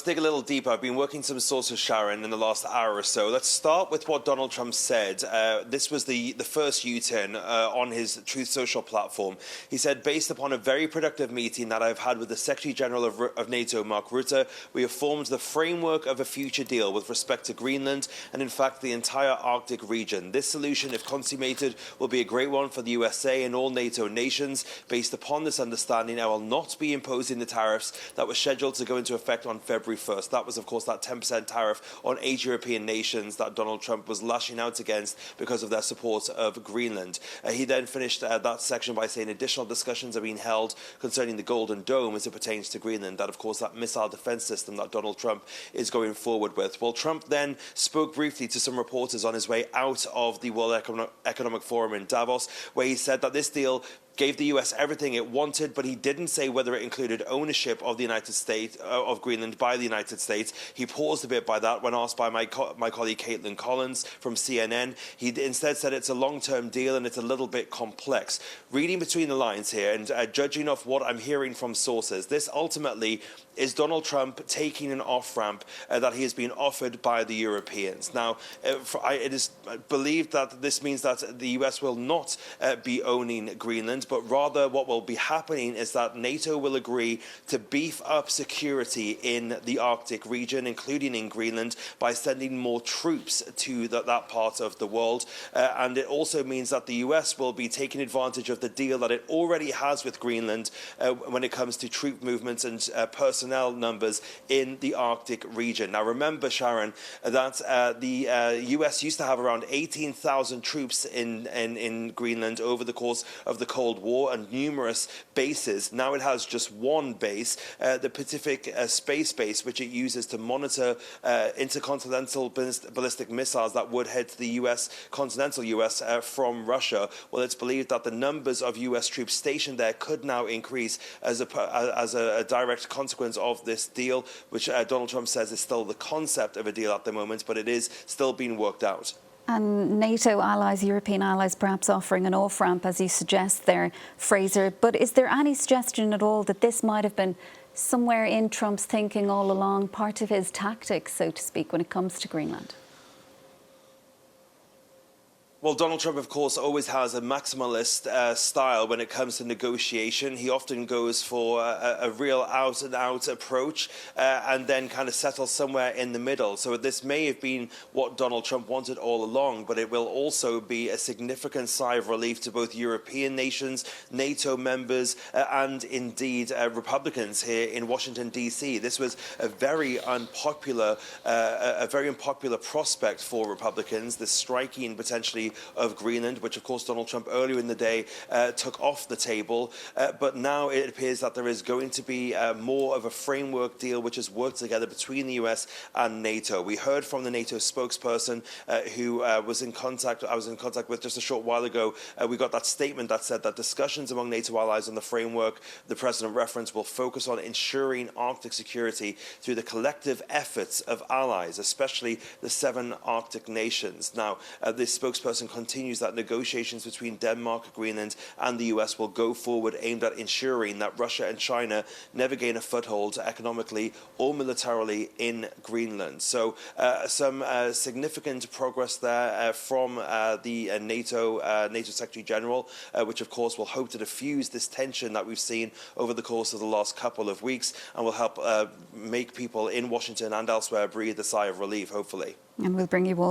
dig a little deeper. I've been working some sources, Sharon, in the last hour or so. Let's start with what Donald Trump said. This was the first U-turn on his Truth Social platform. He said, based upon a very productive meeting that I've had with the Secretary General of NATO, Mark Rutte, we have formed the framework of a future deal with respect to Greenland and, in fact, the entire Arctic region. This solution, if consummated, will be a great one for the USA and all NATO nations. Based upon this understanding, I will not be imposing the tariffs that were scheduled to go into effect on February 1st. That was, of course, that 10% tariff on 8 European nations that Donald Trump was lashing out against because of their support of Greenland. He then finished that section by saying additional discussions are being held concerning the Golden Dome as it pertains to Greenland. That, of course, that missile defense system that Donald Trump is going forward with. Well, Trump then spoke briefly to some reporters on his way out of the World Economic Forum in Davos, where he said that this deal gave the US everything it wanted, but he didn't say whether it included ownership of the United States, of Greenland by the United States. He paused a bit by that when asked by my colleague Caitlin Collins from CNN. He instead said it's a long-term deal and it's a little bit complex. Reading between the lines here and judging off what I'm hearing from sources, this ultimately is Donald Trump taking an off-ramp that he has been offered by the Europeans. Now, it is believed that this means that the US will not be owning Greenland, but rather what will be happening is that NATO will agree to beef up security in the Arctic region, including in Greenland, by sending more troops to that part of the world. And it also means that the US will be taking advantage of the deal that it already has with Greenland when it comes to troop movements and personnel numbers in the Arctic region. Now, remember, Sharon, that the US used to have around 18,000 troops in Greenland over the course of the Cold War and numerous bases. Now it has just one base, the Pacific Space Base, which it uses to monitor intercontinental ballistic missiles that would head to the US, continental US, from Russia. Well, it's believed that the numbers of US troops stationed there could now increase as a direct consequence of this deal, which Donald Trump says is still the concept of a deal at the moment, but it is still being worked out. And NATO allies, European allies, perhaps offering an off-ramp, as you suggest there, Fraser. But is there any suggestion at all that this might have been somewhere in Trump's thinking all along, part of his tactics, so to speak, when it comes to Greenland? Well, Donald Trump, of course, always has a maximalist style when it comes to negotiation. He often goes for a real out-and-out approach and then kind of settles somewhere in the middle. So this may have been what Donald Trump wanted all along, but it will also be a significant sigh of relief to both European nations, NATO members, and indeed Republicans here in Washington, D.C. This was a very unpopular prospect for Republicans, the striking potentially of Greenland, which of course Donald Trump earlier in the day took off the table. But now it appears that there is going to be more of a framework deal which is worked together between the US and NATO. We heard from the NATO spokesperson who I was in contact with just a short while ago. We got that statement that said that discussions among NATO allies on the framework the president referenced will focus on ensuring Arctic security through the collective efforts of allies, especially the 7 Arctic nations. Now, this spokesperson continues that negotiations between Denmark, Greenland and the US will go forward aimed at ensuring that Russia and China never gain a foothold economically or militarily in Greenland. So some significant progress there from the NATO Secretary General, which of course will hope to diffuse this tension that we've seen over the course of the last couple of weeks and will help make people in Washington and elsewhere breathe a sigh of relief, hopefully. And we'll bring you all